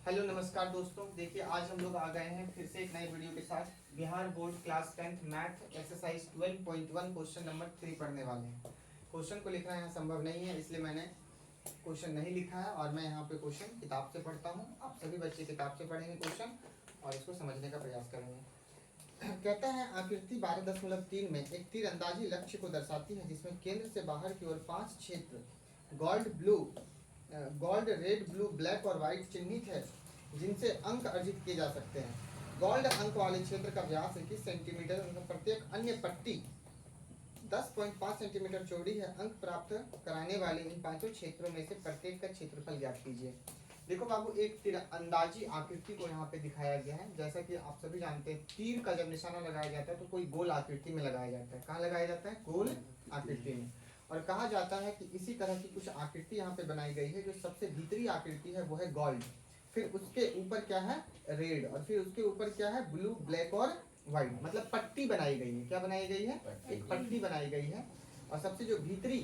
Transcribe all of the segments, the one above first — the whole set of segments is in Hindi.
हेलो नमस्कार दोस्तों, देखिए आज हम लोग आ गए हैं फिर से एक नई वीडियो के साथ। Bihar board class 10th math exercise 12.1 question number 3 पढ़ने वाले हैं। क्वेश्चन को लिखना यहाँ संभव नहीं है, इसलिए मैंने क्वेश्चन नहीं लिखा है और मैं यहाँ पे क्वेश्चन किताब से पढ़ता हूँ। आप सभी बच्चे किताब से पढ़ेंगे क्वेश्चन और इसको समझने का प्रयास करेंगे। कहता है आकृति 12.3 में एक तीरंदाजी लक्ष्य को दर्शाती है जिसमें केंद्र से बाहर की ओर 5 क्षेत्र गोल्ड, रेड, ब्लू, ब्लैक और व्हाइट चिन्हित है जिनसे अंक अर्जित किए जा सकते हैं। गोल्ड अंक वाले क्षेत्र का व्यास 21 सेंटीमीटर तथा प्रत्येक अन्य पट्टी 10.5 सेंटीमीटर चौड़ी है। अंक प्राप्त कराने वाले इन पांचों क्षेत्रों में से प्रत्येक का क्षेत्रफल ज्ञात कीजिए। देखो बाबू, एक तीरंदाजी आकृति को यहाँ पे दिखाया गया है। जैसा कि आप सभी जानते हैं, तीर का जब निशाना लगाया जाता है तो कोई गोल आकृति में लगाया जाता है। कहाँ लगाया जाता है? गोल आकृति में। और कहा जाता है कि इसी तरह की कुछ आकृति यहाँ पे बनाई गई है। जो सबसे भीतरी आकृति है वो है गोल्ड, फिर उसके ऊपर क्या है? रेड, और फिर उसके ऊपर क्या है? ब्लू, ब्लैक और व्हाइट। मतलब पट्टी बनाई गई है। क्या बनाई गई है? एक पट्टी बनाई गई है। और सबसे जो भीतरी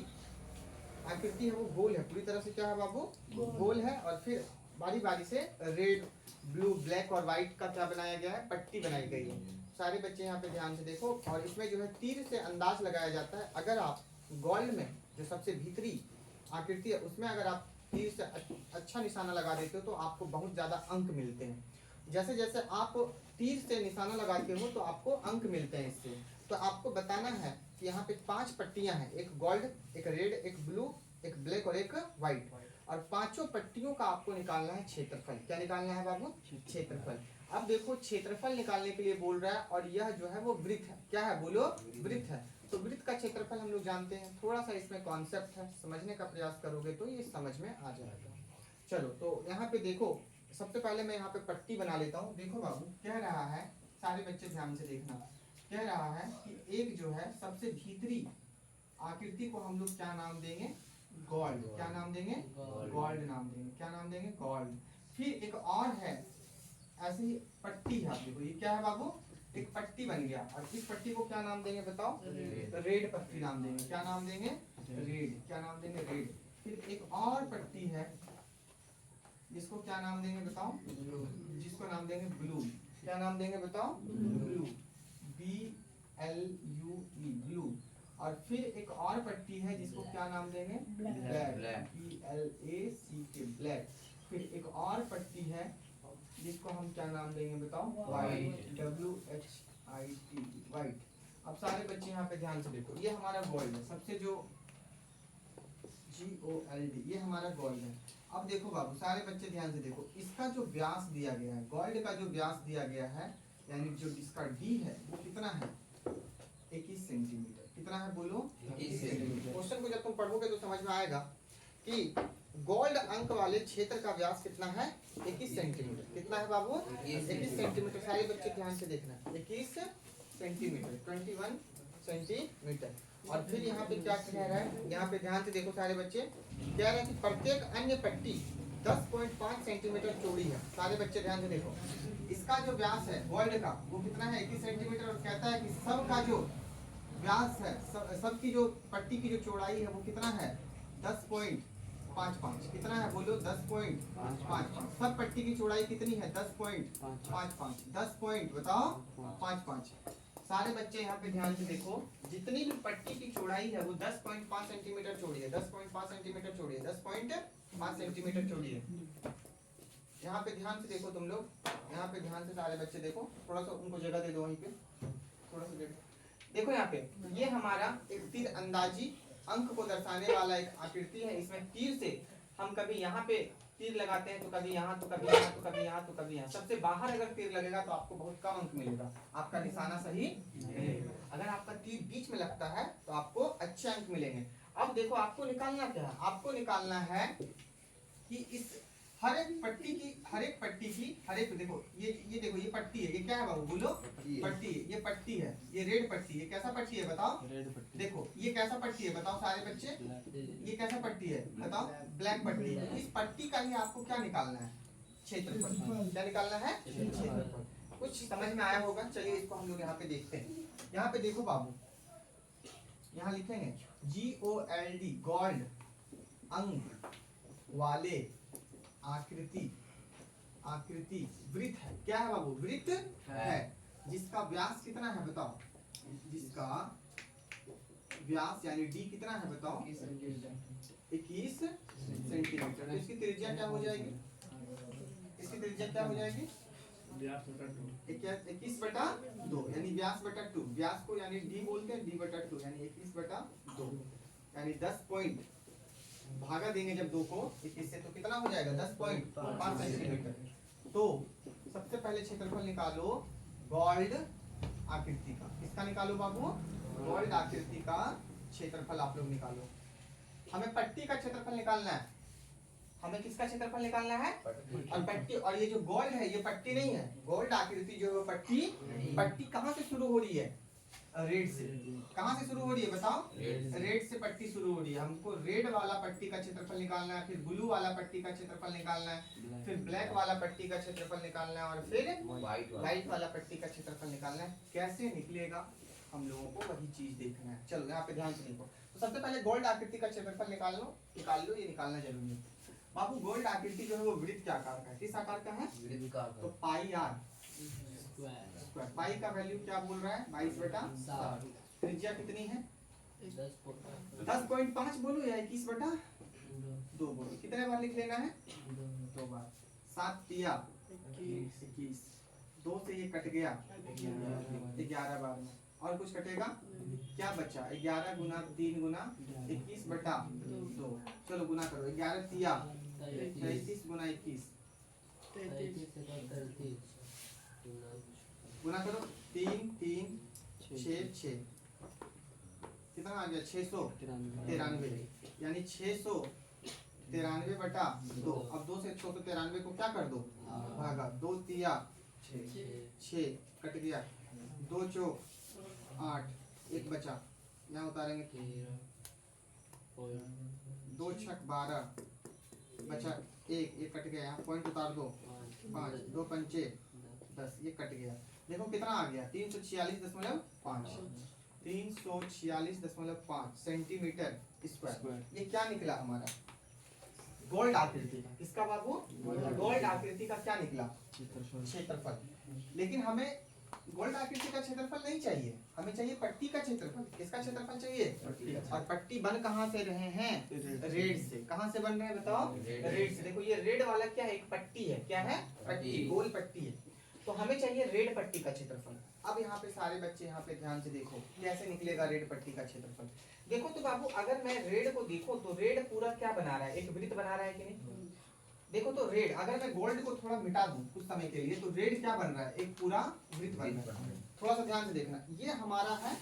आकृति है वो गोल है, पूरी तरह से क्या है बाबू? गोल है। और फिर बारी बारी से रेड, ब्लू, ब्लैक और व्हाइट का क्या बनाया गया है? पट्टी बनाई गई है। सारे बच्चे यहाँ पे ध्यान से देखो। और इसमें जो है तीर से अंदाज लगाया जाता है। अगर आप गोल्ड में जो सबसे भीतरी आकृति है उसमें अगर आप तीर से अच्छा निशाना लगा देते हो तो आपको बहुत ज्यादा अंक मिलते हैं। जैसे जैसे आप तीर से निशाना लगाते हो तो आपको अंक मिलते हैं इससे। तो आपको बताना है कि यहाँ पे 5 पट्टियां हैं, एक गोल्ड, एक रेड, एक ब्लू, एक ब्लैक और एक व्हाइट। और पांचों पट्टियों का आपको निकालना है क्षेत्रफल। क्या निकालना है बाबू? क्षेत्रफल। अब देखो, क्षेत्रफल निकालने के लिए बोल रहा है और यह जो है वो वृत्त है। क्या है? बोलो, वृत्त है। तो वृत्त का क्षेत्रफल हम लोग जानते हैं। थोड़ा सा इसमें कॉन्सेप्ट है, समझने का प्रयास करोगे तो ये समझ में आ जाएगा। चलो, तो यहाँ पे देखो, सबसे पहले मैं यहाँ पे पट्टी बना लेता हूँ। देखो बाबू, कह रहा है, सारे बच्चे ध्यान से देखना, कह रहा है कि एक जो है सबसे भीतरी आकृति को हम लोग क्या नाम देंगे? गोल्ड। क्या नाम देंगे? गोल्ड नाम देंगे। क्या नाम देंगे? गोल्ड। फिर एक और है, ऐसे ही पट्टी है। देखो ये क्या है बाबू? एक पट्टी बन गया। और इस पट्टी को क्या नाम देंगे बताओ? रेड पट्टी नाम देंगे। क्या नाम देंगे? रेड। क्या नाम देंगे? रेड। फिर एक और पट्टी है जिसको क्या नाम देंगे बताओ? जिसको नाम देंगे ब्लू। क्या नाम देंगे बताओ? ब्लू। BLUE, blue. और फिर एक और पट्टी है जिसको क्या नाम देंगे? ब्लैक। BLACK, black. फिर एक और पट्टी है जिसको हम क्या नाम देंगे बताओ? व्हाइट। WHIT, white. अब सारे बच्चे यहाँ पे ध्यान से देखो, ये हमारा गोल्ड है, सबसे जो GOLD, ये हमारा गोल्ड है। अब देखो बाबू, सारे बच्चे ध्यान से देखो, इसका जो व्यास दिया गया है, गोल्ड का जो व्यास दिया गया है, यानी जो इसका D है वो कितना है? 21 सेंटीमीटर। कितना है बोलो? 21 सेंटीमीटर। क्वेश्चन को जब तुम पढ़ोगे तो समझ में आएगा कि गोल्ड अंक वाले क्षेत्र का व्यास कितना है? 21 सेंटीमीटर। कितना है बाबू? 21 सेंटीमीटर। सारे बच्चे ध्यान से देखना, 21 सेंटीमीटर, 21 सेंटीमीटर। और फिर यहाँ पे क्या कह रहा है? यहाँ पे ध्यान से देखो सारे बच्चे, कह रहा है कि प्रत्येक अन्य पट्टी 10.5 सेंटीमीटर चौड़ी है। सारे बच्चे ध्यान से देखो, इसका जो व्यास है गोल्ड का वो कितना है? 21 सेंटीमीटर। और कहता है कि सब का जो व्यास है, सब की जो पट्टी की जो चौड़ाई है वो कितना है? 10.55। कितना है बोलो? 10.55। सब पट्टी की चौड़ाई कितनी है? 10.55। 10 पॉइंट बताओ 55। सारे बच्चे यहाँ पे ध्यान से देखो, जितनी भी पट्टी की चौड़ाई है वो 10.5 सेंटीमीटर चौड़ी है। 10.5 सेंटीमीटर चौड़ी है। 10.5 सेंटीमीटर चौड़ी है। यहाँ पे ध्यान से देखो तुम लोग, यहाँ पे ध्यान से सारे बच्चे देखो, थोड़ा सा उनको जगह दे दो वहीं पे, थोड़ा सा जगह। देखो यहाँ पे, ये हमारा एक तीर अंदाजी अंक को दर्शाने वाला एक आकृति है। इसमें तीर से हम कभी यहाँ पे तीर लगाते हैं तो कभी यहाँ, तो कभी यहाँ, तो कभी यहाँ, तो कभी यहाँ। सबसे बाहर अगर तीर लगेगा तो आपको बहुत कम अंक मिलेगा, आपका निशाना सही नहीं। अगर आपका तीर बीच में लगता है तो आपको अच्छे अंक मिलेंगे। अब देखो, आपको निकालना क्या है? आपको निकालना है कि इस हर एक पट्टी की देखो, ये देखो, ये पट्टी है। ये क्या है बाबू बोलो? पट्टी है। ये पट्टी है, ये रेड पट्टी है। कैसा पट्टी है बताओ? रेड पट्टी। देखो ये कैसा पट्टी है बताओ सारे बच्चे? ये कैसा पट्टी है बताओ? ब्लैक पट्टी। इस पट्टी का ही आपको क्या निकालना है? क्षेत्रफल। क्या निकालना है? क्षेत्रफल। कुछ समझ में आया होगा। चलिए इसको हम लोग यहाँ पे देखते हैं। यहाँ पे देखो बाबू, यहाँ लिखेंगे GOLD, गोल्ड अंक वाले आकृति वृत्त है। क्या है बाबू? वृत्त है जिसका व्यास कितना है बताओ? जिसका व्यास यानी डी कितना है बताओ? 21 सेंटीमीटर। तो इसकी त्रिज्या क्या हो जाएगी? इसकी त्रिज्या क्या हो जाएगी? 21/2 यानी व्यास बटा 2। व्यास को यानी डी बोलते हैं, d/2 यानी 21/2 यानी 10 पॉइंट भागा देंगे जब 2 को 21 से तो कितना हो जाएगा? 10.5 सेंटीमीटर। तो सबसे पहले क्षेत्रफल निकालो गोल्ड आकृति का। किसका निकालो बाबू? गोल्ड आकृति का क्षेत्रफल आप लोग निकालो। हमें पट्टी का क्षेत्रफल निकालना है। हमें किसका क्षेत्रफल निकालना है? और पट्टी। और ये जो गोल्ड है ये पट्टी नहीं है। गोल्ड आकृति जो है पट्टी, पट्टी कहाँ से शुरू हो रही है? रेड से। कहाँ से शुरू हो रही है बताओ? रेड से पट्टी शुरू हो रही है। हमको रेड वाला पट्टी का क्षेत्रफल निकालना है, फिर ब्लू वाला पट्टी का क्षेत्रफल निकालना है, फिर ब्लैक वाला पट्टी का क्षेत्रफल निकालना है, और फिर व्हाइट वाला पट्टी का क्षेत्रफल निकालना है। कैसे निकलेगा हम लोगों को वही चीज देखना है। चलो यहाँ पे ध्यान से देखो। तो सबसे पहले गोल्ड आकृति का क्षेत्रफल निकाल लो। ये निकालना जरूरी है बाबू। गोल्ड आकृति जो है वो वृत्त के आकार का है। किस आकार का है? तो पाई आर स्क्वायर। पाई का वैल्यू क्या बोल रहा है? 22/7। त्रिज्या कितनी है? 10.5 बोलो या 21/2 बोलो। कितने बार लिख लेना है? 2 बार। 7 तिया 21। 2 से ये कट गया 11 बार में। और कुछ कटेगा? क्या बचा? 11 गुना 3 गुना 21/2। चलो गुना करो। 11 तिया 33 गुना 21 गुना करो। 3 3 6 6 कितना आ गया? 693 यानी 693/2। अब 2 से 693 को क्या कर दो? भागा। 2 तिया 6 कट गया। 2 चौक 8 एक बचा। यहाँ उतारेंगे 2 छक 12 बचा 1 कट गया। यहाँ पॉइंट उतार दो 5 2 पंचे 10 ये कट गया। देखो कितना आ गया? 346.5 346.5 सेंटीमीटर स्क्वायर। ये क्या निकला हमारा? गोल्ड आकृति का। किसका बाबू? गोल्ड आकृति का क्या निकला? क्षेत्रफल। लेकिन हमें गोल्ड आकृति का क्षेत्रफल नहीं चाहिए, हमें चाहिए पट्टी का क्षेत्रफल। किसका क्षेत्रफल चाहिए? और पट्टी बन कहाँ से रहे हैं? रेड से। कहाँ से बन रहे हैं बताओ? रेड से। देखो ये रेड वाला क्या है? एक पट्टी है। क्या है? पट्टी, गोल पट्टी है। तो हमें चाहिए रेड पट्टी का क्षेत्रफल। अब यहाँ पे सारे बच्चे यहाँ पे ध्यान से देखो कैसे निकलेगा रेड पट्टी का क्षेत्रफल। देखो तो बाबू अगर मैं रेड को देखो तो रेड पूरा क्या बना रहा है? एक वृत्त बना रहा है कि नहीं? देखो तो रेड, अगर मैं गोल्ड को थोड़ा मिटा दूं कुछ समय के लिए तो रेड क्या बन रहा है? एक पूरा वृत्त बन रहा है। थोड़ा सा ध्यान से देखना। ये हमारा है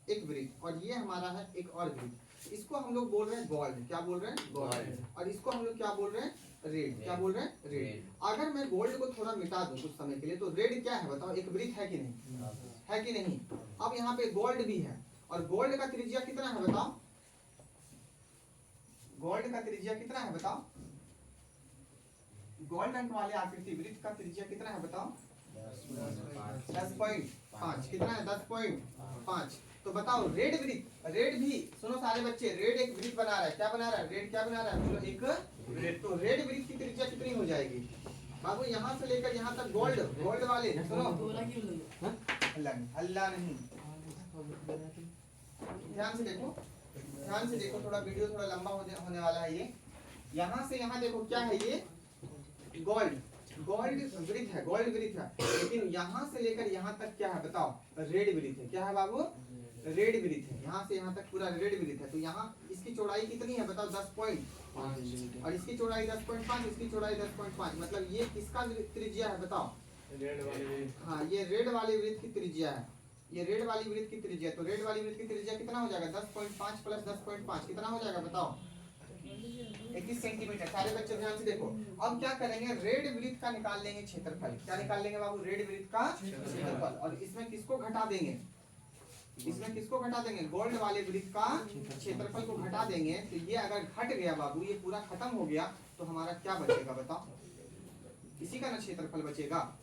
एक वृत्त और ये हमारा है एक और वृत्त। इसको हम लोग बोल रहे हैं गोल्ड। क्या बोल रहे हैं? गोल्ड। और इसको हम लोग क्या बोल रहे हैं? रेड। क्या बोल रहे हैं? रेड। अगर मैं गोल्ड को थोड़ा मिटा दूं कुछ समय के लिए तो रेड क्या है बताओ? एक वृत्त है कि नहीं? है कि नहीं? अब यहाँ पे गोल्ड भी है और गोल्ड का त्रिज्या कितना है बताओ? गोल्ड का त्रिज्या कितना है बताओ? गोल्ड अंक वाले आकृति वृत्त का त्रिज्या कितना है बताओ? 10.5। कितना है? 10.5। तो बताओ रेड वृत्त, रेड भी सुनो सारे बच्चे, रेड एक वृत्त बना रहा है। क्या बना रहा है? रेड क्या बना रहा है? बोलो एक वृत्त। तो रेड वृत्त की त्रिज्या कितनी हो जाएगी बाबू? यहाँ से लेकर यहाँ तक गोल्ड, गोल्ड वाले सुनो। अल्लाह नहीं, ध्यान से देखो, ध्यान से देखो। थोड़ा वीडियो थोड़ा लंबा होने वाला है ये। यहाँ से यहाँ देखो क्या है? ये गोल्ड, गोल्ड वृत्त है, गोल्ड वृत्त है। लेकिन यहाँ से लेकर यहाँ तक क्या है बताओ? रेड वृत्त है। क्या है बाबू? रेड वृत्त है। यहाँ से यहाँ तक पूरा रेड वृत्त है। तो यहाँ इसकी चौड़ाई कितनी है बताओ? 10.5 और इसकी चौड़ाई 10.5, इसकी चौड़ाई 10.5। मतलब ये किसका त्रिज्या है बताओ? रेड वाले। हाँ ये रेड वाले वृत्त की त्रिज्या है। ये रेड वाली वृत्त की त्रिज्या। तो रेड वाली वृत्त की त्रिज्या कितना हो जाएगा? 10.5 प्लस 10.5 कितना हो जाएगा बताओ? 21 सेंटीमीटर। सारे बच्चे ध्यान से देखो। अब क्या करेंगे? रेड वृत्त का निकाल लेंगे क्षेत्रफल। क्या निकाल लेंगे बाबू? रेड वृत्त का क्षेत्रफल। और इसमें किसको घटा देंगे? इसमें किसको घटा देंगे? गोल्ड वाले वृत्त का क्षेत्रफल को घटा देंगे। तो ये अगर घट गया बाबू, ये पूरा खत्म हो गया, तो हमारा क्या बचेगा बताओ? इसी का ना क्षेत्रफल बचेगा।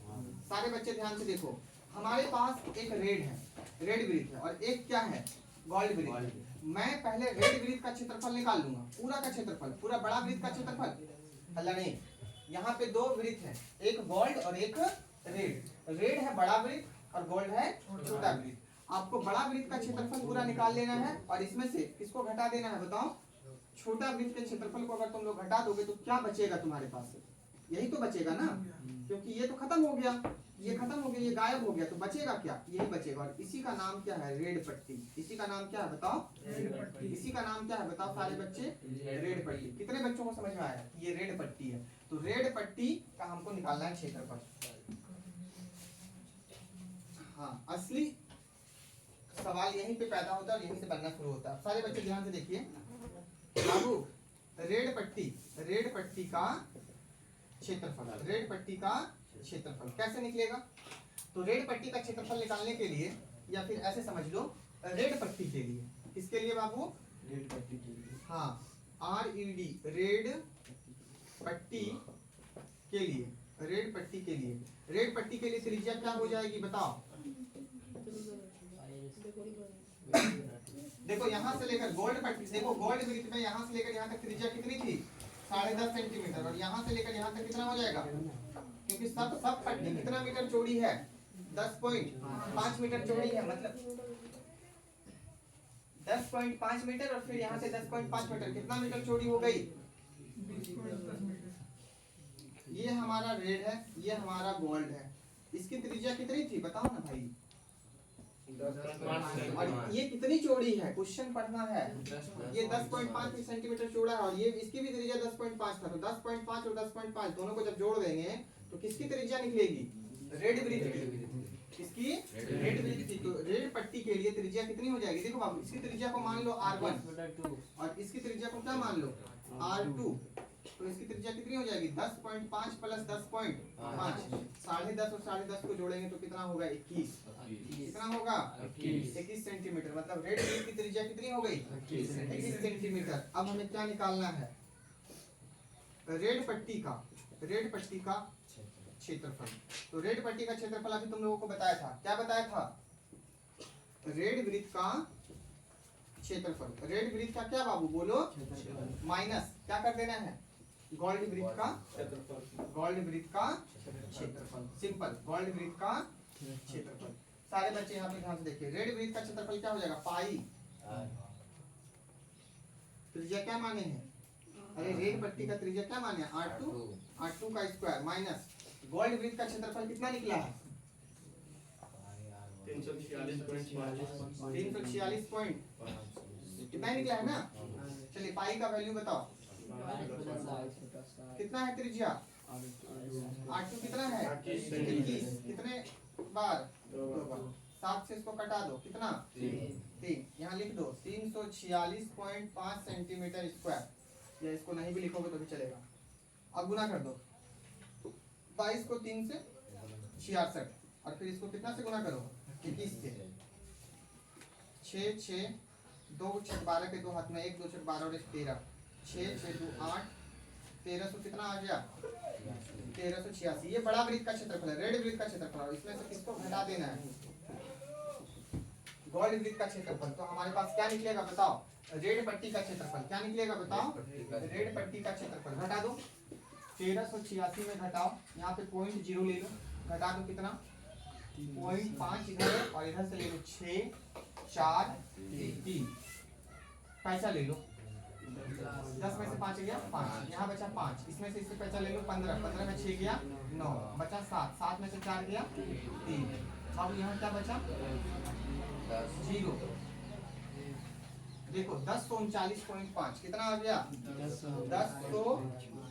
सारे बच्चे ध्यान से देखो। हमारे पास एक रेड है, रेड वृत्त है, और एक क्या है? गोल्ड वृत्त। मैं पहले रेड वृत्त का क्षेत्रफल निकाल लूंगा, पूरा का क्षेत्रफल, पूरा बड़ा वृत्त का क्षेत्रफल। अल्लाह नहीं, यहाँ पे दो वृत्त हैं, एक गोल्ड और एक रेड। रेड है बड़ा वृत्त और गोल्ड है छोटा वृत्त। आपको बड़ा वृत्त का क्षेत्रफल पूरा निकाल लेना है और इसमें से किसको घटा देना है बताओ? छोटा वृत्त के क्षेत्रफल को अगर तुम लोग घटा दोगे तो क्या बचेगा तुम्हारे पास से? यही तो बचेगा ना, क्योंकि ये तो खत्म हो गया, ये खत्म हो गया, ये गायब हो गया, तो बचेगा क्या? यही बचेगा। और इसी का नाम क्या है? रेड पट्टी। इसी का नाम क्या है बताओ? इसी का नाम क्या है बताओ सारे बच्चे? रेड पट्टी। कितने बच्चों को समझ में आया? ये रेड पट्टी है। तो रेड पट्टी का हमको निकालना है क्षेत्रफल। हाँ, असली सवाल यहीं पे पैदा होता है और यहीं से बनना शुरू होता है। सारे बच्चे ध्यान से देखिए बाबू, रेड पट्टी का क्षेत्रफल, रेड पट्टी का क्षेत्रफल कैसे निकलेगा? तो रेड पट्टी का क्षेत्रफल निकालने के लिए, या फिर ऐसे समझ लो, रेड पट्टी के लिए। किसके लिए बाबू? रेड पट्टी के लिए। हाँ, RED, रेड पट्टी के लिए। रेड पट्टी के लिए, रेड पट्टी के लिए त्रिज्या क्या हो जाएगी बताओ? देखो यहाँ से लेकर गोल्ड पट्टी, देखो गोल्ड वृत्त में यहाँ से लेकर यहाँ तक त्रिज्या कितनी थी? 10.5 सेंटीमीटर। और यहाँ से लेकर यहाँ तक कितना हो जाएगा? क्योंकि सब पट्टी कितना मीटर चौड़ी है? 10.5 मीटर चौड़ी है, मतलब 10.5 मीटर। और फिर यहाँ से 10.5 मीटर, कितना मीटर चौड़ी हो गई? ये हमारा रेड है, ये हमारा गोल्ड है। इसकी त्रिज्या कितनी थी बताओ ना भाई? और ये कितनी चौड़ी है? क्वेश्चन पढ़ना है। ये 10.5 सेंटीमीटर चौड़ा है और ये इसकी भी त्रिज्या 10.5 था। तो 10.5 और 10.5 दोनों को जब जोड़ देंगे तो किसकी त्रिज्या निकलेगी? रेड वृत्त की। किसकी? रेड वृत्त की। तो रेड पट्टी के लिए त्रिज्या कितनी हो जाएगी? देखो बाबू, इसकी त्रिज्या को मान लो R1 और इसकी त्रिज्या को क्या मान लो? R2। तो इसकी त्रिज्या कितनी हो जाएगी? 10.5 प्लस 10.5, 10.5 और 10.5 को जोड़ेंगे तो कितना होगा? 21। कितना होगा? 21 सेंटीमीटर। मतलब रेड वृत्त की त्रिज्या कितनी हो गई? 21 सेंटीमीटर। अब हमें क्या निकालना है? रेड पट्टी का क्षेत्रफल। तो रेड पट्टी का क्षेत्रफल अभी तुम लोगों को बताया था। क्या बताया था? रेड वृत्त का क्षेत्रफल। रेड वृत्त का क्या बाबू बोलो? माइनस क्या कर देना है? गोल्ड वृत्त का क्षेत्रफल। सिंपल, गोल्ड वृत्त का क्षेत्रफल। सारे बच्चे यहाँ पे ध्यान से देखिए, रेड वृत्त का क्षेत्रफल क्या हो जाएगा? पाई। त्रिज्या क्या माने हैं? अरे रेड पट्टी का त्रिज्या क्या माने? R2 का स्क्वायर माइनस गोल्ड वृत्त का क्षेत्रफल कितना निकला है? 346 पॉइंट कितना निकला है ना? चलिए पाई का वैल्यू बताओ कितना है? त्रिज्या R2 कितना है? 21। कितने बार? 2 बार। 7 से इसको कटा दो, कितना? 3। यहाँ लिख दो 346.5 सेंटीमीटर स्क्वायर। या इसको नहीं भी लिखोगे तो भी चलेगा। अब गुना कर दो 22 को 3 से 66 और फिर इसको कितना से गुना करो? 21 से। 6 6 2 6 12 के 2 हाथ में 1 2 6 12 और 1 13। 6 6 2 8 1300 कितना आ गया? 1386। ये बड़ा वृत्त का क्षेत्रफल है, रेड वृत्त का क्षेत्रफल। इसमें से किसको घटा देना है? गोल्ड वृत्त का क्षेत्रफल। तो हमारे पास क्या निकलेगा बताओ? रेड पट्टी का क्षेत्रफल। क्या निकलेगा बताओ? रेड पट्टी का क्षेत्रफल। घटा दो 1386 में घटाओ, यहाँ पे 0.0 ले लो, घटा दो कितना? 0.5 इधर और इधर से ले लो 6 4 3। पैसा ले लो 10 में से 5 गया 5, यहाँ बचा 5। इसमें से इससे पैसा ले लो 15, 15 में 6 गया 9, बचा 7, 7 में से 4 गया 3। अब यहाँ क्या बचा? 0। देखो 1039.5 कितना आ गया?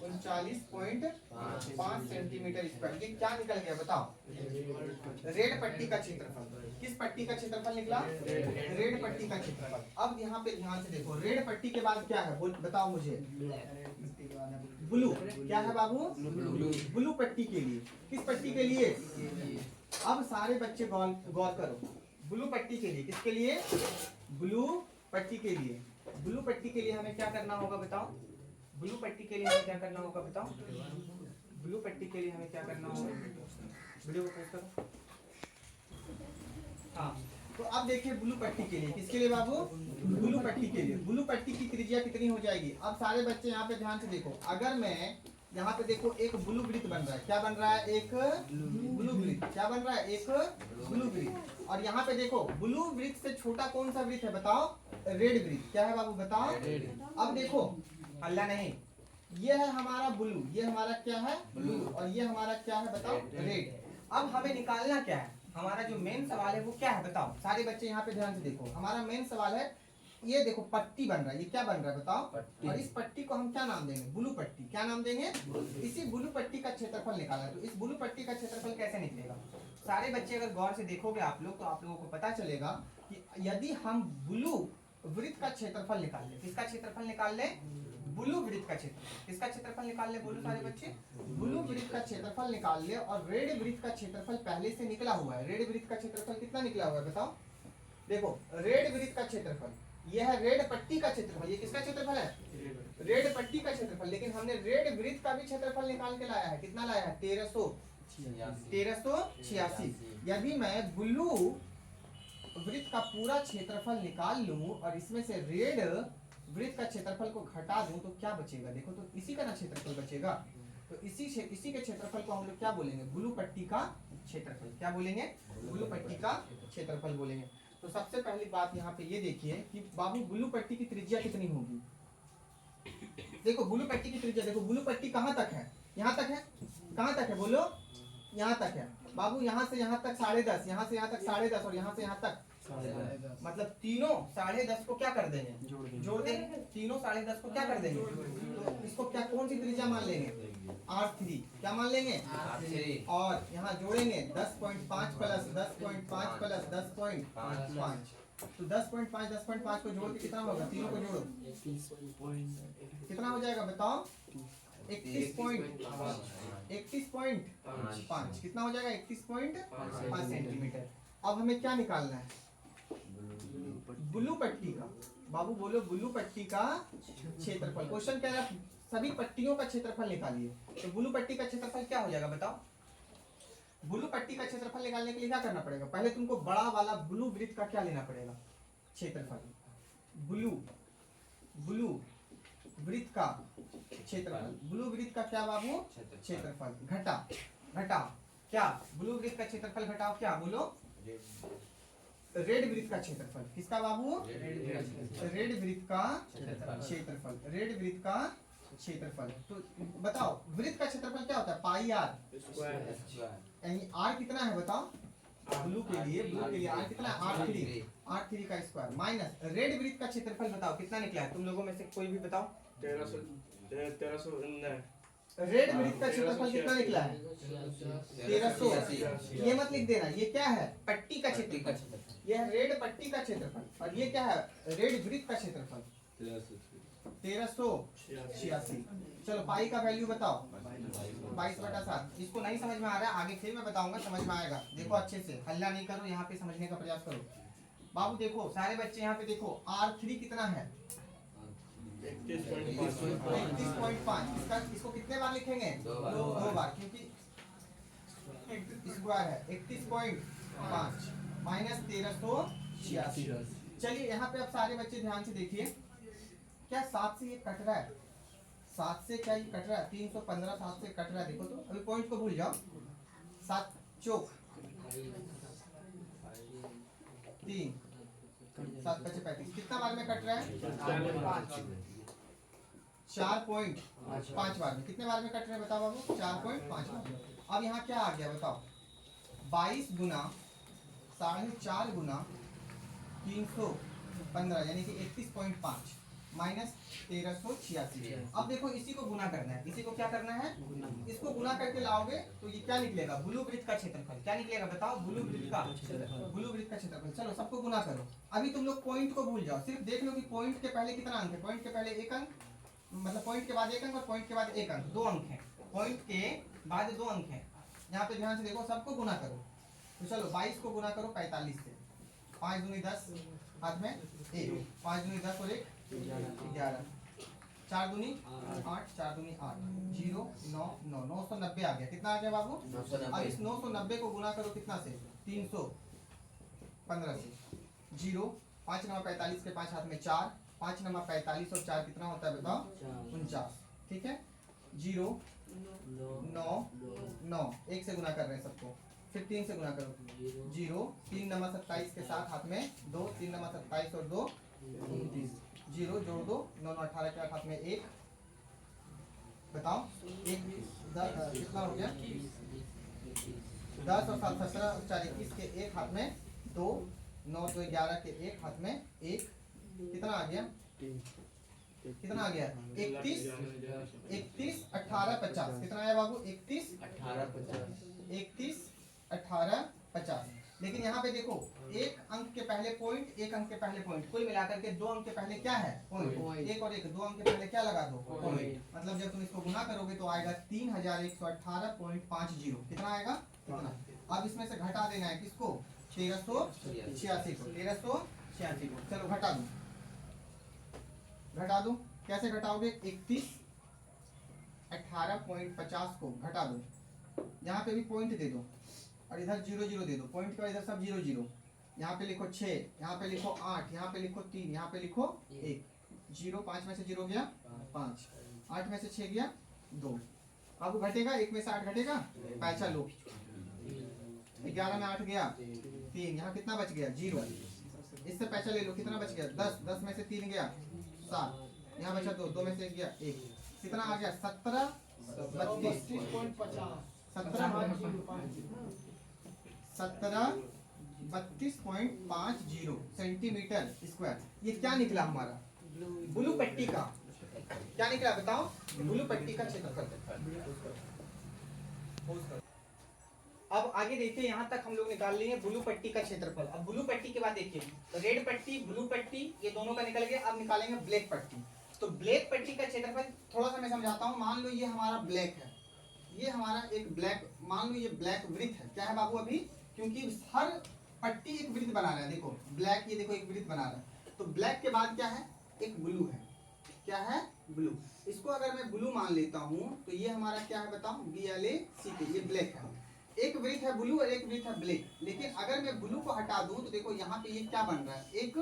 1039.5 सेंटीमीटर स्क्वायर। ये क्या निकल गया बताओ? रेड पट्टी का क्षेत्रफल। किस पट्टी का क्षेत्रफल निकला? रेड पट्टी का क्षेत्रफल। अब यहाँ पे ध्यान से देखो, रेड पट्टी के बाद क्या है बताओ मुझे? ब्लू। क्या है बाबू? ब्लू पट्टी के लिए। किस पट्टी के लिए? अब सारे बच्चे गौर करो, ब्लू पट्टी के लिए। किसके लिए? ब्लू पट्टी के लिए। ब्लू पट्टी के लिए हमें क्या करना होगा बताओ? ब्लू पट्टी के लिए हमें क्या करना होगा बताओ? ब्लू पट्टी के लिए हमें क्या करना होगा? वीडियो को पोस्ट करो। हाँ, तो अब देखिए ब्लू पट्टी के लिए। किसके लिए बाबू? ब्लू पट्टी के लिए। ब्लू पट्टी की त्रिज्या कितनी हो जाएगी? अब सारे बच्चे यहाँ पे ध्यान से देखो, अगर मैं यहाँ पे देखो एक ब्लू वृत्त बन रहा है। क्या बन रहा है? एक ब्लू वृत्त। क्या बन रहा है? एक ब्लू वृत्त। और यहाँ पे देखो ब्लू वृत्त से छोटा कौन सा वृत्त है बताओ? रेड वृत्त। क्या है बाबू बताओ? अब देखो हल्ला नहीं, ये है हमारा ब्लू, ये हमारा क्या है? ब्लू। और ये हमारा क्या है बताओ? रेड। अब हमें निकालना क्या है? हमारा जो मेन सवाल है वो क्या है बताओ? सारे बच्चे यहाँ पे ध्यान से देखो। हमारा मेन सवाल है, ये देखो पट्टी बन रहा है, ये क्या बन रहा है बताओ? और इस पट्टी को हम क्या नाम देंगे? ब्लू पट्टी। क्या नाम देंगे? इसी ब्लू पट्टी का क्षेत्रफल निकालना है। तो इस ब्लू पट्टी का क्षेत्रफल कैसे निकलेगा? सारे बच्चे अगर गौर से देखोगे आप लोग, तो आप लोगों को पता चलेगा कि यदि हम ब्लू वृत्त का क्षेत्रफल निकाल ले, किसका क्षेत्रफल निकाल ले? ब्लू वृत्त का क्षेत्रफल। किसका क्षेत्रफल निकाल ले? बोलो सारे बच्चे। ब्लू वृत्त का क्षेत्रफल निकाल ले। और रेड वृत्त का क्षेत्रफल पहले से निकला हुआ है। रेड वृत्त का क्षेत्रफल कितना निकला हुआ है बताओ? देखो रेड वृत्त का क्षेत्रफल, यह है रेड पट्टी का क्षेत्रफल। ये किसका क्षेत्रफल है? रेड पट्टी का क्षेत्रफल। लेकिन हमने रेड वृत्त का भी क्षेत्रफल निकाल के लाया है। कितना लाया है? 1386। यदि मैं ब्लू वृत्त का पूरा क्षेत्रफल निकाल लूं और इसमें से रेड वृत्त का क्षेत्रफल को घटा दूं तो क्या बचेगा? देखो तो इसी का ना क्षेत्रफल बचेगा। तो इसी के क्षेत्रफल को हम लोग क्या बोलेंगे? ब्लू पट्टी का क्षेत्रफल। क्या बोलेंगे? ब्लू पट्टी का क्षेत्रफल बोलेंगे। तो सबसे पहली बात यहाँ पे ये देखिए कि बाबू ब्लू पट्टी की त्रिज्या कितनी होगी? देखो ब्लू पट्टी की त्रिज्या, देखो ब्लू पट्टी कहाँ तक है? यहाँ तक है। कहाँ तक है बोलो? यहाँ तक है बाबू। यहाँ से यहाँ तक 10.5, यहाँ से यहाँ तक 10.5 और यहाँ से यहाँ तक मतलब तीनों 10.5 को क्या कर देंगे? जोड़ देंगे। तीनों 10.5 को क्या कर देंगे? तो इसको क्या कौन सी त्रिज्या मान लेंगे? R3। क्या मान लेंगे? R3। और यहाँ जोड़ेंगे 10.5 प्लस 10.5 प्लस 10.5। तो 10.5 को जोड़ के कितना होगा? तीनों को जोड़ो कितना हो जाएगा बताओ? 31.5। कितना हो जाएगा? 31.5 सेंटीमीटर। अब हमें क्या निकालना है? ब्लू पट्टी का। बाबू बोलो ब्लू पट्टी का क्षेत्रफल। क्वेश्चन क्या है? सभी पट्टियों का क्षेत्रफल निकालिए। तो ब्लू पट्टी का क्षेत्रफल क्या हो जाएगा बताओ? ब्लू पट्टी का क्षेत्रफल निकालने के लिए क्या करना पड़ेगा? पहले तुमको बड़ा वाला ब्लू वृत्त का क्या लेना पड़ेगा? क्षेत्रफल। ब्लू वृत्त का क्षेत्रफल। ब्लू वृत्त का क्या बाबू? क्षेत्रफल। घटाओ क्या? ब्लू वृत्त का क्षेत्रफल घटाओ क्या? बोलो रेड वृत्त का क्षेत्रफल। किसका बाबू? रेड वृत्त का क्षेत्रफल। रेड वृत्त का क्षेत्रफल। तो बताओ वृत्त का क्षेत्रफल क्या होता है? पाई आर। यानी आर कितना है बताओ? ब्लू के लिए आर कितना है? R3 का स्क्वायर माइनस रेड वृत्त का क्षेत्रफल बताओ कितना निकला है? तुम लोगों में से कोई भी बताओ। 1319। रेड वृत्त का क्षेत्रफल कितना निकला है? 1380। ये मत लिख देना, ये क्या है? पट्टी का क्षेत्रफल। ये है रेड पट्टी का क्षेत्रफल। और ये क्या है? रेड वृत्त का क्षेत्रफल 1386। चलो पाई का वैल्यू बताओ। 22/7। इसको नहीं समझ में आ रहा है, आगे फिर मैं बताऊंगा, समझ में आएगा। देखो अच्छे से, हल्ला नहीं करो, यहाँ पे समझने का प्रयास करो। बाबू देखो सारे बच्चे यहाँ पे देखो, R3 कितना है? 31.5। इसको कितने बार लिखेंगे? दो बार, क्योंकि स्क्वायर है। 31.5 माइनस 1386। चलिए यहाँ पे अब सारे बच्चे ध्यान से देखिए, क्या 7 से ये कट रहा है? 7 से क्या ये कट रहा है? 315 7 से कट रहा है। देखो तो अभी पॉइंट को भूल जाओ। 7 चौक 3 7 5 35। कितना बार में कट रहा है? 4.5 बार में। कितने बार में कट रहे हैं बताओ बाबू? 4.5 बार में। अब यहाँ क्या आ गया बताओ? 22 गुना 4.5 गुना 315 यानी कि 31.5 माइनस 1386। अब देखो इसी को गुना करना है। इसी को क्या करना है? इसको गुना करके लाओगे तो ये क्या निकलेगा? ब्लू वृत्त का क्षेत्रफल। क्या निकलेगा बताओ? ब्लू वृत्त का क्षेत्रफल। चलो सबको गुना करो। अभी तुम लोग पॉइंट को भूल जाओ, सिर्फ देख लो कि पॉइंट के पहले कितना अंक है। पॉइंट के पहले 1 अंक, मतलब पॉइंट के बाद 1 अंक और पॉइंट के बाद 1 अंक, 2 अंक है। पॉइंट के बाद 2 अंक है। यहाँ पे ध्यान से देखो, सबको गुना करो। तो चलो 22 को गुना करो 45 से। 5 दूनी 10, हाथ में 1, 5 दूनी 10 और 1 11, 4 दूनी 8, 4 दूनी 8, 0 9 9 990 आ गया। कितना आ गया बाबू? अब इस 990 को गुना करो कितना से? 315 से। 0 5 नंबर 45 के 5 हाथ में 4, 5 नंबर 45 और 4 कितना होता है बताओ? 49। ठीक है, 0 9 9 1 से गुना कर रहे हैं सबको, फिर 3 से गुना करो 0, 3 नमा 27 के साथ हाथ में 2, 3 नमा 27 और 2 29, 0 जोड़ दो, 9 9 18 के हाथ में 1, बताओ 1 कितना हो गया, 10 और 7 17 4 21 के एक हाथ में 2, 9 2 11 के एक हाथ में 1, कितना आ गया, कितना आ गया 31 31 18 50, कितना आया बाबू 31 18 50, 31 18 50। लेकिन यहाँ पे देखो एक अंक के पहले पॉइंट, एक अंक के पहले पॉइंट, कुल मिलाकर के 2 अंक के पहले क्या है पॉइंट, एक और एक 2 अंक के पहले क्या लगा दो पॉइंट, मतलब जब तुम इसको गुना करोगे तो आएगा 3118.50, कितना आएगा कितना। अब इसमें से घटा देना है किसको, 1386 को, 1386 को, चलो घटा दो, घटा दो, कैसे घटाओगे 31 18.50 को घटा दो, यहाँ पे भी पॉइंट दे दो और इधर 0 0 दे दो, पॉइंट का इधर सब 0 0, यहाँ पे लिखो 6, यहाँ पे लिखो 8, यहाँ पे लिखो 3, यहाँ पे लिखो 1, 0 5 में से 0 गया 5, 8 में से 6 गया 2, अब घटेगा 1 में से 8 घटेगा, पैसा लो, 11 में 8 गया 3, यहाँ कितना बच गया 0, इससे पैसा ले लो, कितना बच गया 10, 10 में से 3 गया 7, यहाँ बचा 2, 2 में से गया 1, कितना आ गया 17 32.50 सेंटीमीटर स्क्वायर। ये क्या निकला हमारा ब्लू पट्टी का, क्या निकला बताओ, ब्लू पट्टी का क्षेत्रफल। अब आगे देखिए, यहाँ तक हम लोग निकाल लिए ब्लू पट्टी का क्षेत्रफल। अब ब्लू पट्टी के बाद देखिए रेड पट्टी, ब्लू पट्टी, ये दोनों का निकल गया। अब निकालेंगे ब्लैक पट्टी। तो ब्लैक पट्टी का क्षेत्रफल थोड़ा सा मैं समझाता हूँ। मान लो ये हमारा ब्लैक है, ये हमारा एक ब्लैक, मान लो ये ब्लैक वृत्त है। क्या है बाबू अभी, क्योंकि हर पट्टी एक वृत्त बना रहा है। देखो ब्लैक, ये देखो एक वृत्त बना रहा है। तो ब्लैक के बाद क्या है, एक ब्लू है। क्या है, ब्लू। इसको अगर मैं ब्लू मान लेता हूँ तो ये हमारा क्या है बताओ, BLACK, ये ब्लैक है। एक वृत्त है ब्लू और एक वृत्त है ब्लैक। लेकिन अगर मैं ब्लू को हटा दूं तो देखो यहाँ पे ये क्या बन रहा है, एक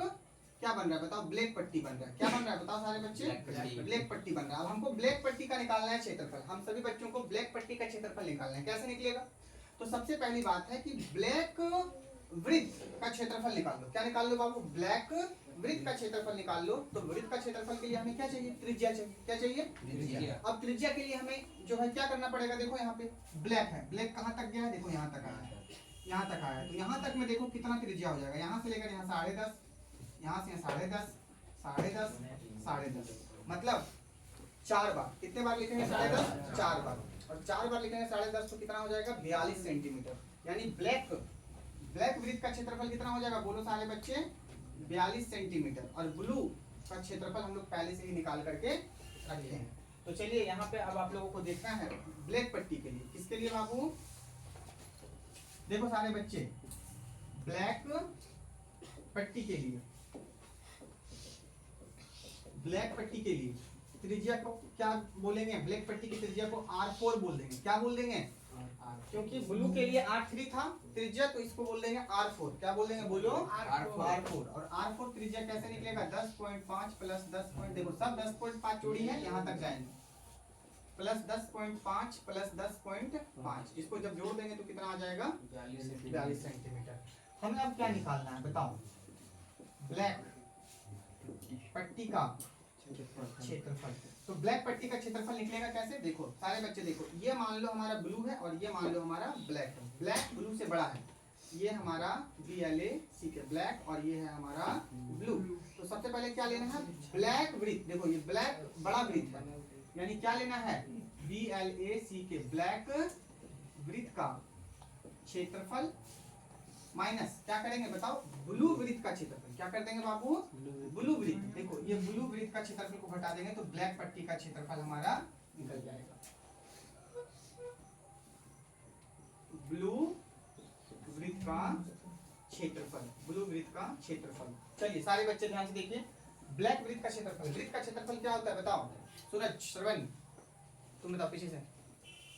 क्या बन रहा है बताओ, ब्लैक पट्टी बन रहा है। क्या बन रहा है बताओ सारे बच्चे, ब्लैक पट्टी बन रहा है। अब हमको ब्लैक पट्टी का निकालना है क्षेत्रफल। हम सभी बच्चों को ब्लैक पट्टी का क्षेत्रफल निकालना है। कैसे निकलेगा, तो सबसे पहली बात है कि ब्लैक वृत्त का क्षेत्रफल निकाल लो। क्या निकाल लो बाबू, ब्लैक वृत्त का क्षेत्रफल निकाल लो। तो वृत्त का क्षेत्रफल के लिए हमें क्या चाहिए, त्रिज्या चाहिए। क्या चाहिए, त्रिज्या। अब त्रिज्या के लिए हमें जो है क्या करना पड़ेगा, देखो यहाँ पे ब्लैक है, ब्लैक कहाँ तक गया है, देखो यहाँ तक आया है, यहाँ तक आया है। तो यहाँ तक में देखो कितना त्रिज्या हो जाएगा, यहाँ से लेकर यहाँ 10.5, यहाँ से 10.5, 10.5, 10.5, मतलब 4 बार। कितने बार लिखेंगे 10.5, 4 बार। और 4 बार लिखेंगे 10.5 तो कितना हो जाएगा, 42 सेंटीमीटर। यानी ब्लैक वृत्त का क्षेत्रफल कितना हो जाएगा, बोलो सारे बच्चे, 42 सेंटीमीटर। और ब्लू का क्षेत्रफल हम लोग पहले से ही निकाल करके रखते हैं। तो चलिए यहाँ पे अब आप लोगों को देखना है ब्लैक पट्टी के लिए। किसके लिए बाबू, देखो सारे बच्चे, ब्लैक पट्टी के लिए, ब्लैक पट्टी के लिए त्रिज्या को क्या बोलेंगे, ब्लैक पट्टी की त्रिज्या को R4 बोल देंगे। क्या बोल देंगे, क्योंकि ब्लू के लिए R3 था त्रिज्या, तो इसको बोल देंगे R4। क्या बोल देंगे, बोलो R4। और R4 त्रिज्या कैसे निकलेगा, 10.5 प्लस 10 पॉइंट, देखो सब 10.5 जोड़ी है, यहाँ तक जाएंगे, प्लस 10.5 प्लस 10.5, इसको जब जोड़ देंगे तो कितना आ जाएगा, 42 सेंटीमीटर। हमें अब क्या निकालना है बताओ, ब्लैक पट्टी का क्षेत्रफल। तो ब्लैक पट्टी का क्षेत्रफल निकलेगा कैसे, देखो सारे बच्चे देखो, ये मान लो हमारा ब्लू है और ये मान लो हमारा ब्लैक है। ब्लैक ब्लू से बड़ा है, ये हमारा BLACK ब्लैक और ये है हमारा ब्लू। तो सबसे पहले क्या लेना है, ब्लैक वृत्त। देखो ये ब्लैक बड़ा वृत्त है, यानी क्या लेना है, BLACK ब्लैक वृत्त का क्षेत्रफल माइनस क्या करेंगे बताओ, ब्लू वृत्त का क्षेत्रफल। क्या कर देंगे बाबू, ब्लू वृत्त। देखो ये ब्लू वृत्त का क्षेत्रफल को घटा देंगे तो ब्लैक पट्टी का क्षेत्रफल हमारा निकल जाएगा। ब्लू वृत्त का क्षेत्रफल, ब्लू वृत्त का क्षेत्रफल। चलिए सारे बच्चे ध्यान से देखिए, ब्लैक वृत्त का क्षेत्रफल, वृत्त का क्षेत्रफल क्या होता है बताओ, सूरज श्रवण तुम बताओ पीछे से,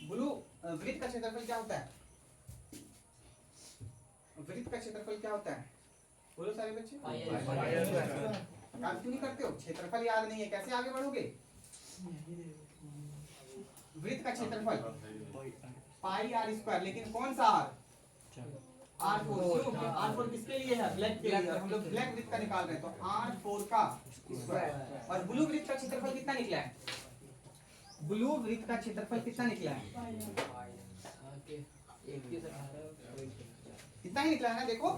ब्लू वृत्त का क्षेत्रफल क्या होता है, वृत्त का क्षेत्रफल क्या होता है, बोलो सारे बच्चे। काम क्यों नहीं करते हो, क्षेत्रफल याद नहीं है, कैसे आगे बढ़ोगे। वृत्त का क्षेत्रफल पाई आर स्क्वायर, लेकिन कौन सा आर? R4। R4 किसके लिए है? ब्लैक के लिए। हम लोग ब्लैक वृत्त का निकाल रहे हैं, तो R4 का स्क्वायर। और ब्लू वृत्त का क्षेत्रफल कितना निकला है? ब्लू वृत्त का क्षेत्रफल कितना निकला है? कितना ही निकला है ना, देखो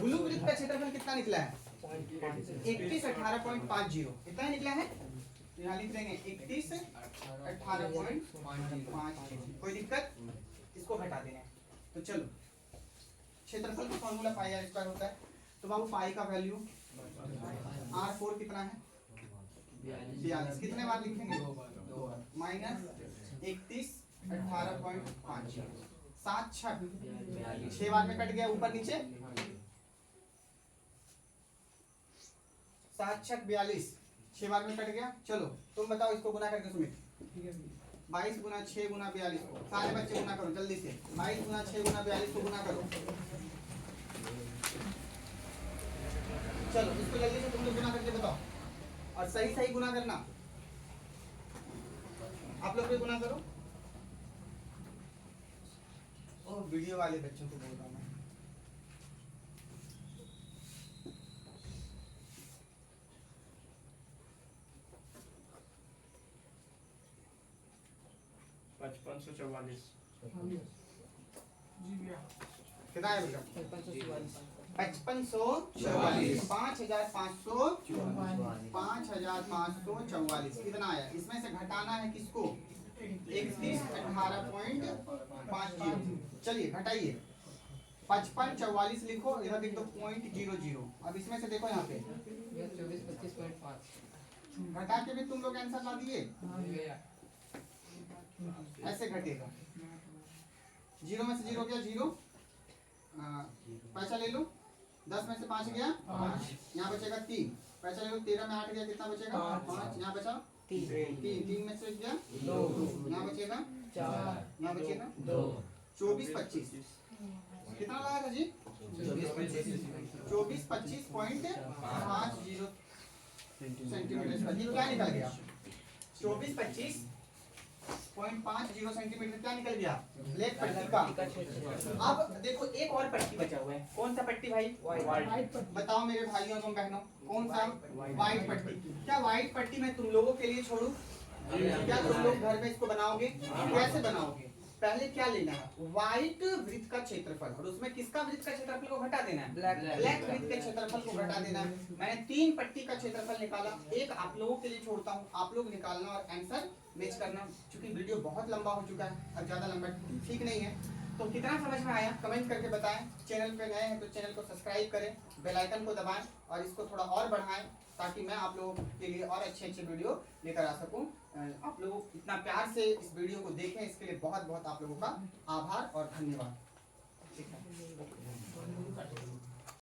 ब्लू वृत्त का क्षेत्रफल कितना निकला है? 3118.50। कितना ही निकला है? यहाँ लिख देंगे 3118.50। कोई दिक्कत? इसको हटा देंगे। तो चलो, क्षेत्रफल का फॉर्मूला पाई आर स्क्वायर होता है। तो बाबू पाई का वैल्यू R4 कितना है? 42। कितने बार लिखेंगे? माइनस 3118.50। 7 6 बार में कट गया ऊपर नीचे। 7 6 42, 6 बार में कट गया। चलो तुम बताओ इसको गुना करके सुमित। 22 गुना 6 गुना 42 को सारे बच्चे गुना करो जल्दी से। 22 गुना 6 गुना 42 को गुना करो। चलो इसको जल्दी से तुम लोग गुना करके बताओ, और सही सही गुना करना। आप लोग भी गुना करो। ओ वीडियो वाले बच्चों को बोल रहा हूँ मैं। पचपन सौ 44। कितना है बेटा? 5544। 5544 कितना आया? इसमें से घटाना है किसको? 3118.50। चलिए घटाइए। 5544 लिखो, इधर लिख दो .00। अब इसमें से देखो यहाँ पे 2425.5 घटा के भी तुम लोग आंसर ला दिए। ऐसे घटेगा। 0 में से 0 गया 0, पैसा ले लो। 10 में से 5 गया 5, यहाँ बचेगा 3। पैसा ले लो। 13 में 8 गया, कितना बचेगा? 5। यहाँ बचा 3 में से गया 2, यहाँ बचेगा 4, यहाँ बचेगा 2। 24 25 कितना लगा था जी? 24 25.50 सेंटीमीटर। ये क्या निकल गया? 24 25.50 सेंटीमीटर क्या निकल गया? ब्लैक पट्टी का। अब देखो एक और पट्टी बचा हुआ है। कौन सा पट्टी भाई? व्हाइट। बताओ मेरे भाइयों एवं बहनों, कौन सा? व्हाइट पट्टी। क्या व्हाइट पट्टी मैं तुम लोगों के लिए छोड़ू? क्या तुम लोग घर में इसको बनाओगे? कैसे बनाओगे? पहले क्या लेना है? व्हाइट वृत्त का क्षेत्रफल, और उसमें किसका वृत्त का क्षेत्रफल को घटा देना है? ब्लैक वृत्त के क्षेत्रफल को घटा देना है। मैंने 3 पट्टी का क्षेत्रफल निकाला, एक आप लोगों के लिए छोड़ता हूँ, आप लोग निकालना और आंसर मैच करना। क्योंकि वीडियो बहुत लंबा हो चुका है, अब ज्यादा लंबा ठीक नहीं है। तो कितना समझ में आया कमेंट करके बताएं। चैनल पे नए हैं तो चैनल को सब्सक्राइब करें, बेल आइकन को दबाएं और इसको थोड़ा और बढ़ाएं, ताकि मैं आप लोगों के लिए और अच्छे अच्छे वीडियो लेकर आ सकूं। आप लोग इतना प्यार से इस वीडियो को देखें, इसके लिए बहुत बहुत आप लोगों का आभार और धन्यवाद। ठीक है।